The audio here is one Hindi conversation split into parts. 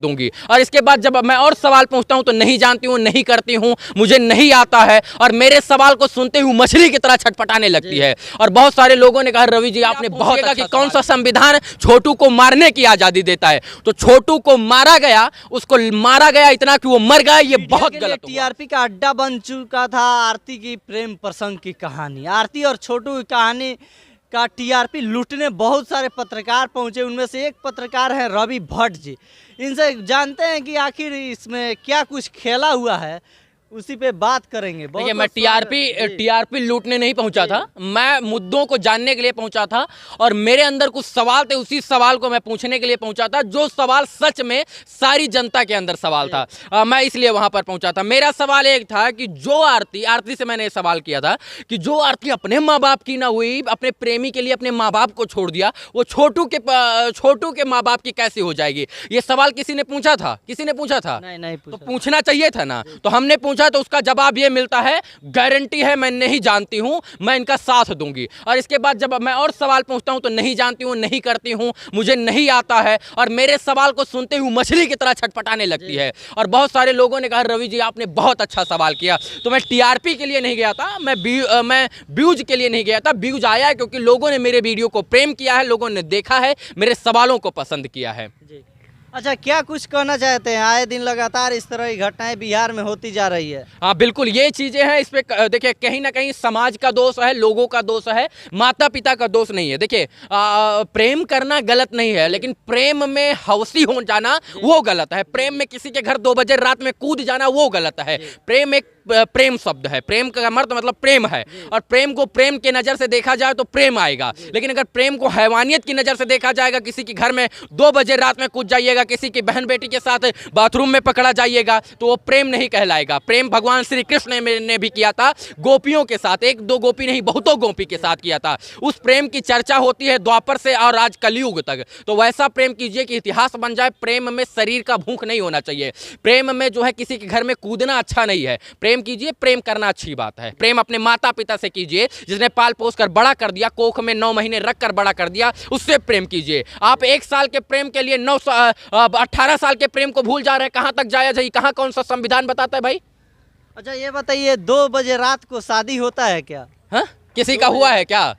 दूंगी। और इसके बाद जब मैं और सवाल पूछता हूं तो नहीं जानती हूं, नहीं करती हूं, मुझे नहीं आता है, और मेरे सवाल को सुनते हुए मछली की तरह छटपटाने लगती है। और बहुत सारे लोगों ने कहा रवि जी आपने बहुत अच्छा कि कौन सा संविधान छोटू को मारने की आजादी देता है। तो छोटू को मारा गया, उसको मारा गया इतना कि वो मर गया, ये बहुत गलत हुआ। टीआरपी का अड्डा बन चुका था आरती की प्रेम प्रसंग की कहानी। आरती और छोटू की कहानी का टीआरपी लूटने बहुत सारे पत्रकार पहुंचे, उनमें से एक पत्रकार हैं रवि भट्ट जी। इनसे जानते हैं कि आखिर इसमें क्या कुछ खेला हुआ है, उसी पे बात करेंगे। देखिए मैं टीआरपी लूटने नहीं पहुंचा था, मैं मुद्दों को जानने के लिए पहुंचा था, और मेरे अंदर कुछ सवाल थे, उसी सवाल को मैं पूछने के लिए पहुंचा था, जो सवाल सच में सारी जनता के अंदर सवाल था। मैं इसलिए वहां पर पहुंचा था। मेरा सवाल एक था कि जो आरती से मैंने सवाल किया था कि जो आरती अपने माँ बाप की ना हुई, अपने प्रेमी के लिए अपने माँ बाप को छोड़ दिया, वो छोटू के माँ बाप की कैसे हो जाएगी? ये सवाल किसी ने पूछा था? किसी ने पूछा था? नहीं तो पूछना चाहिए था ना। तो हमने पूछा तो उसका जवाब ये मिलता है, गारंटी है मैं नहीं जानती हूं, मैं इनका साथ दूंगी। और इसके बाद जब मैं और सवाल पूछता हूं तो नहीं जानती हूं, नहीं करती हूं, मुझे नहीं आता है, और मेरे सवाल को सुनते हुए मछली की तरह छटपटाने लगती है। और बहुत सारे लोगों ने कहा रवि जी आपने बहुत अच्छा सवाल किया। तो मैं टीआरपी के लिए नहीं गया था, मैं व्यूज के लिए नहीं गया था। व्यूज आया है क्योंकि लोगों ने मेरे वीडियो को प्रेम किया है, लोगों ने देखा है, मेरे सवालों को पसंद किया है। अच्छा, क्या कुछ कहना चाहते हैं? आए दिन लगातार इस तरह की घटनाएं बिहार में होती जा रही है। हाँ बिल्कुल, ये चीजें हैं, इस पे देखिए कहीं ना कहीं समाज का दोष है, लोगों का दोष है, माता पिता का दोष नहीं है। देखिए प्रेम करना गलत नहीं है, लेकिन प्रेम में हवसी हो जाना वो गलत है। प्रेम में किसी के घर 2 बजे रात में कूद जाना वो गलत है। प्रेम एक प्रेम शब्द है, प्रेम का मतलब प्रेम है, और प्रेम को प्रेम के नज़र से देखा जाए तो प्रेम आएगा। लेकिन अगर प्रेम को हैवानियत की नज़र से देखा जाएगा, किसी के घर में 2 बजे रात में कूद जाइएगा, किसी की बहन बेटी के साथ बाथरूम में पकड़ा जाइएगा, तो वो प्रेम नहीं कहलाएगा। प्रेम भगवान श्री कृष्ण ने भी किया था, गोपियों के साथ, 1-2 गोपी नहीं बहुतों गोपी के साथ किया था। उस प्रेम की चर्चा होती है द्वापर से और आज कलयुग तक। तो वैसा प्रेम कीजिए कि इतिहास बन जाए। प्रेम में शरीर का भूख नहीं होना चाहिए। प्रेम में जो है किसी के घर में कूदना अच्छा नहीं है। प्रेम कीजिए, प्रेम करना अच्छी बात है। प्रेम अपने माता पिता से कीजिए, जिसने पाल पोस कर बड़ा कर दिया, कोख में 9 महीने रख कर बड़ा कर दिया, उससे प्रेम कीजिए। आप 1 साल के प्रेम के लिए 18 साल के प्रेम को भूल जा रहे हैं। कहां तक जाया जाए? कहां कौन सा संविधान बताता है भाई? अच्छा ये बताइए, 2 बजे रात को शादी होता है क्या? हाँ, किसी का हुआ है क्या?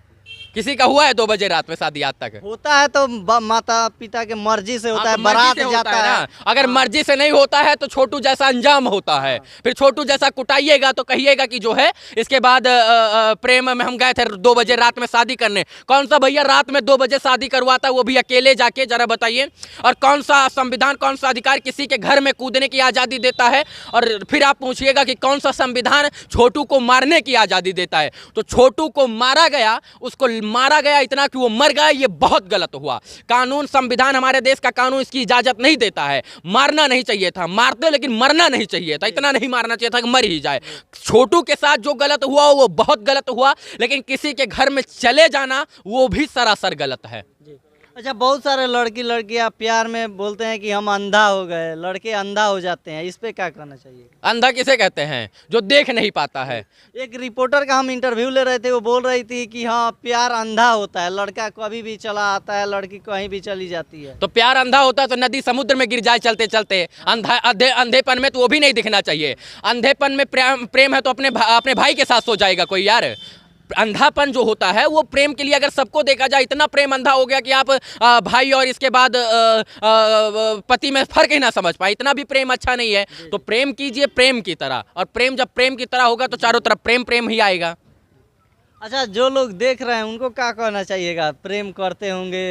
किसी का हुआ है 2 बजे रात में शादी आज तक? होता है तो माता पिता के मर्जी से होता है, बारात जाता है ना। अगर मर्जी से नहीं होता है तो छोटू जैसा अंजाम होता है। फिर छोटू जैसा कुटाइएगा तो कहिएगा कि जो है इसके बाद प्रेम में हम गए थे 2 बजे रात में शादी करने। कौन सा भैया रात में 2 बजे शादी करवाता है, वो भी अकेले जाके? जरा बताइए। और कौन सा संविधान, कौन सा अधिकार किसी के घर में कूदने की आज़ादी देता है? और फिर आप पूछिएगा कि कौन सा संविधान छोटू को मारने की आज़ादी देता है? तो छोटू को मारा गया, उसको मारा गया इतना कि वो मर गया, ये बहुत गलत हुआ। कानून, संविधान, हमारे देश का कानून इसकी इजाजत नहीं देता है। मारना नहीं चाहिए था, मारते लेकिन मरना नहीं चाहिए था। इतना नहीं मारना चाहिए था कि मर ही जाए। छोटू के साथ जो गलत हुआ वो बहुत गलत हुआ, लेकिन किसी के घर में चले जाना वो भी सरासर गलत है। अच्छा, बहुत सारे लड़की लड़कियां प्यार में बोलते हैं कि हम अंधा हो गए, लड़के अंधा हो जाते हैं, इस पे क्या करना चाहिए? अंधा किसे कहते हैं? जो देख नहीं पाता है। एक रिपोर्टर का हम इंटरव्यू ले रहे थे, वो बोल रही थी कि हाँ प्यार अंधा होता है, लड़का कभी भी चला आता है, लड़की कहीं भी चली जाती है। तो प्यार अंधा होता है तो नदी समुद्र में गिर जाए चलते चलते। अंधेपन में तो वो भी नहीं दिखना चाहिए। अंधेपन में प्रेम है तो अपने भाई के साथ सो जाएगा कोई यार? अंधापन जो होता है वो प्रेम के लिए, अगर सबको देखा जाए, इतना प्रेम अंधा हो गया कि आप भाई और इसके बाद पति में फर्क ही ना समझ पाए, इतना भी प्रेम अच्छा नहीं है। तो प्रेम कीजिए प्रेम की तरह, और प्रेम जब प्रेम की तरह होगा तो चारों तरफ प्रेम प्रेम ही आएगा। अच्छा, जो लोग देख रहे हैं उनको क्या कहना चाहिएगा? प्रेम करते होंगे,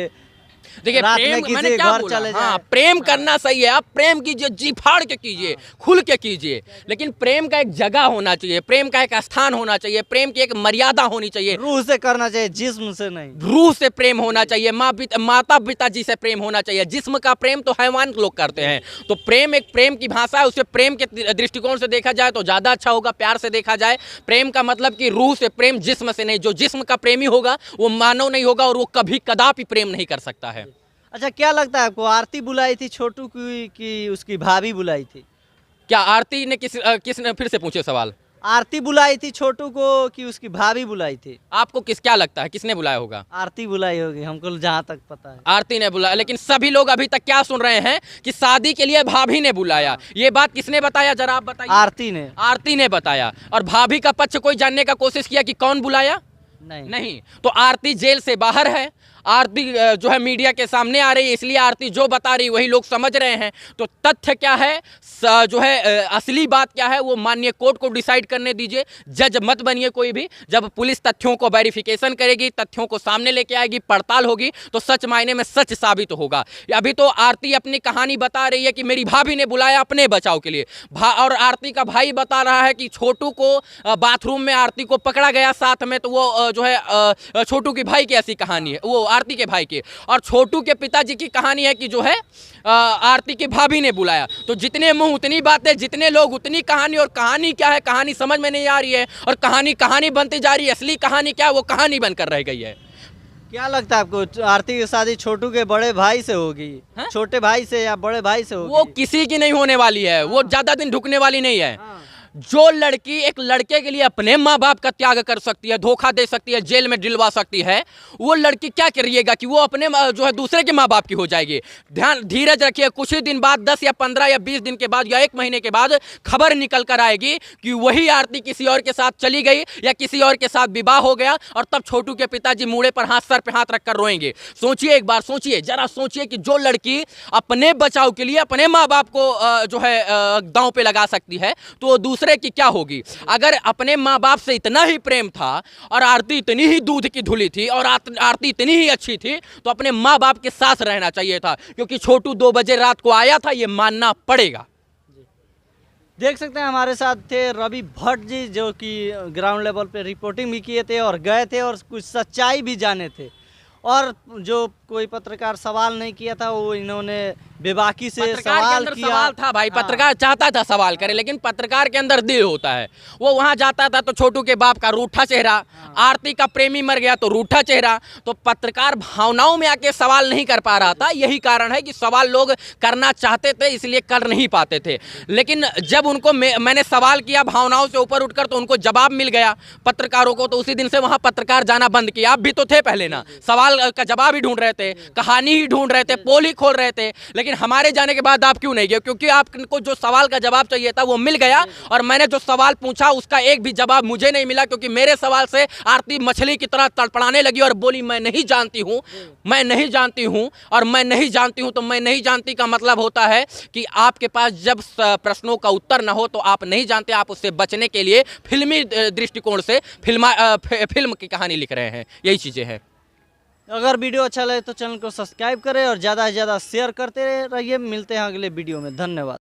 देखिए प्रेम मैंने क्या बोला? हाँ, प्रेम करना सही है, आप प्रेम कीजिए, जी फाड़ के कीजिए, खुल के कीजिए, लेकिन प्रेम का एक जगह होना चाहिए, प्रेम का एक स्थान होना चाहिए, प्रेम की एक मर्यादा होनी चाहिए। रूह से करना चाहिए, जिस्म से नहीं। रूह से प्रेम होना चाहिए, माता पिताजी से प्रेम होना चाहिए। जिस्म का प्रेम तो हैवान लोग करते हैं। तो प्रेम एक प्रेम की भाषा है, उसे प्रेम के दृष्टिकोण से देखा जाए तो ज़्यादा अच्छा होगा। प्यार से देखा जाए, प्रेम का मतलब कि रूह से प्रेम, जिस्म से नहीं। जो जिस्म का प्रेमी होगा वो मानव नहीं होगा, और वो कभी कदापि प्रेम नहीं कर सकता है। अच्छा, क्या लगता है आपको, आरती बुलाई थी छोटू की कि उसकी भाभी बुलाई थी? क्या आरती ने किसने? फिर से पूछे सवाल। आरती बुलाई थी छोटू को कि उसकी भाभी बुलाई थी? आपको क्या लगता है किसने बुलाया होगा? आरती बुलाई होगी, हमको जहाँ तक पता है। आरती ने बुलाया, लेकिन सभी लोग अभी तक क्या सुन रहे हैं कि शादी के लिए भाभी ने बुलाया। ये बात किसने बताया, जरा आप बताइए। आरती ने। आरती ने बताया। और भाभी का पक्ष कोई जानने का कोशिश किया कि कौन बुलाया? नहीं। तो आरती जेल से बाहर है, आरती जो है मीडिया के सामने आ रही है, इसलिए आरती जो बता रही वही लोग समझ रहे हैं। तो तथ्य क्या है, जो है असली बात क्या है, वो माननीय कोर्ट को डिसाइड करने दीजिए। जज मत बनिए कोई भी। जब पुलिस तथ्यों को वेरिफिकेशन करेगी, तथ्यों को सामने लेके आएगी, पड़ताल होगी, तो सच मायने में सच साबित होगा। अभी तो आरती अपनी कहानी बता रही है कि मेरी भाभी ने बुलाया अपने बचाव के लिए, और आरती का भाई बता रहा है कि छोटू को बाथरूम में आरती को पकड़ा गया साथ में, तो वो जो है छोटू की भाई की ऐसी कहानी है, वो आरती के भाई की। और छोटू के पिताजी की कहानी है कि जो है आरती की भाभी ने बुलाया। तो जितने मुंह उतनी बातें, जितने लोग उतनी कहानी। और कहानी क्या है, कहानी समझ में नहीं आ रही है, और कहानी बनती जा रही है। असली कहानी क्या है, वो कहानी बनकर रह गई है। क्या लगता है आपको, आरती की शादी छोटू के बड़े भाई से होगी? छोटे भाई से या बड़े भाई से होगी? वो किसी की नहीं होने वाली है, वो ज्यादा दिन ढुकने वाली नहीं है। जो लड़की एक लड़के के लिए अपने माँ बाप का त्याग कर सकती है, धोखा दे सकती है, जेल में दिलवा सकती है, वो लड़की क्या करिएगा कि वो अपने जो है दूसरे के माँ बाप की हो जाएगी। धीरज रखिए, कुछ ही दिन बाद, 10 या 15 या 20 दिन के बाद या 1 महीने के बाद खबर निकल कर आएगी कि वही आरती किसी और के साथ चली गई या किसी और के साथ विवाह हो गया। और तब छोटू के पिताजी मूड़े पर हाथ, सर पे हाथ रखकर रोएंगे। सोचिए, एक बार सोचिए, जरा सोचिए कि जो लड़की अपने बचाव के लिए अपने माँ बाप को जो है दांव पे लगा सकती है, तो दूसरे की क्या होगी। अगर अपने माँ बाप से इतना ही प्रेम था, और आरती इतनी ही दूध की धुली थी, और आरती इतनी ही अच्छी थी, तो अपने माँ बाप के साथ रहना चाहिए था। क्योंकि छोटू 2 बजे रात को आया था, ये मानना पड़ेगा। देख सकते हैं हमारे साथ थे रवि भट्ट जी, जो कि ग्राउंड लेवल पे रिपोर्टिंग भी किए थे और गए थे और कुछ सच्चाई भी जाने थे। और जो कोई पत्रकार सवाल नहीं किया था, वो इन्होंने बेबाकी से सवाल किया। सवाल था भाई, पत्रकार चाहता था सवाल करे, लेकिन पत्रकार के अंदर दिल होता है। वो वहां जाता था तो छोटू के बाप का रूठा चेहरा, आरती का प्रेमी मर गया तो रूठा चेहरा। तो पत्रकार भावनाओं में आके सवाल नहीं कर पा रहा था। यही कारण है कि सवाल लोग करना चाहते थे, इसलिए कर नहीं पाते थे। लेकिन जब उनको मैंने सवाल किया भावनाओं से ऊपर उठकर, तो उनको जवाब मिल गया पत्रकारों को। तो उसी दिन से वहां पत्रकार जाना बंद किया। आप भी तो थे पहले ना, सवाल का जवाब ही ढूंढ रहे थे, कहानी ही ढूंढ रहे थे, पोल ही खोल रहे थे। लेकिन हमारे जाने के बाद आप क्यों नहीं गए? क्योंकि आपको जो सवाल का जवाब चाहिए था वो मिल गया, और मैंने जो सवाल पूछा उसका एक भी जवाब मुझे नहीं मिला। क्योंकि मेरे सवाल से आरती मछली की तरह तड़पड़ाने लगी और बोली मैं नहीं जानती हूं, मैं नहीं जानती हूं, और मैं नहीं जानती हूं। तो मैं नहीं जानती का मतलब होता है कि आपके पास जब प्रश्नों का उत्तर ना हो तो आप नहीं जानते, आप उससे बचने के लिए फिल्मी दृष्टिकोण से फिल्म की कहानी लिख रहे हैं। यही चीजें हैं। अगर वीडियो अच्छा लगे तो चैनल को सब्सक्राइब करें और ज़्यादा से ज़्यादा शेयर करते रहिए। मिलते हैं अगले वीडियो में। धन्यवाद।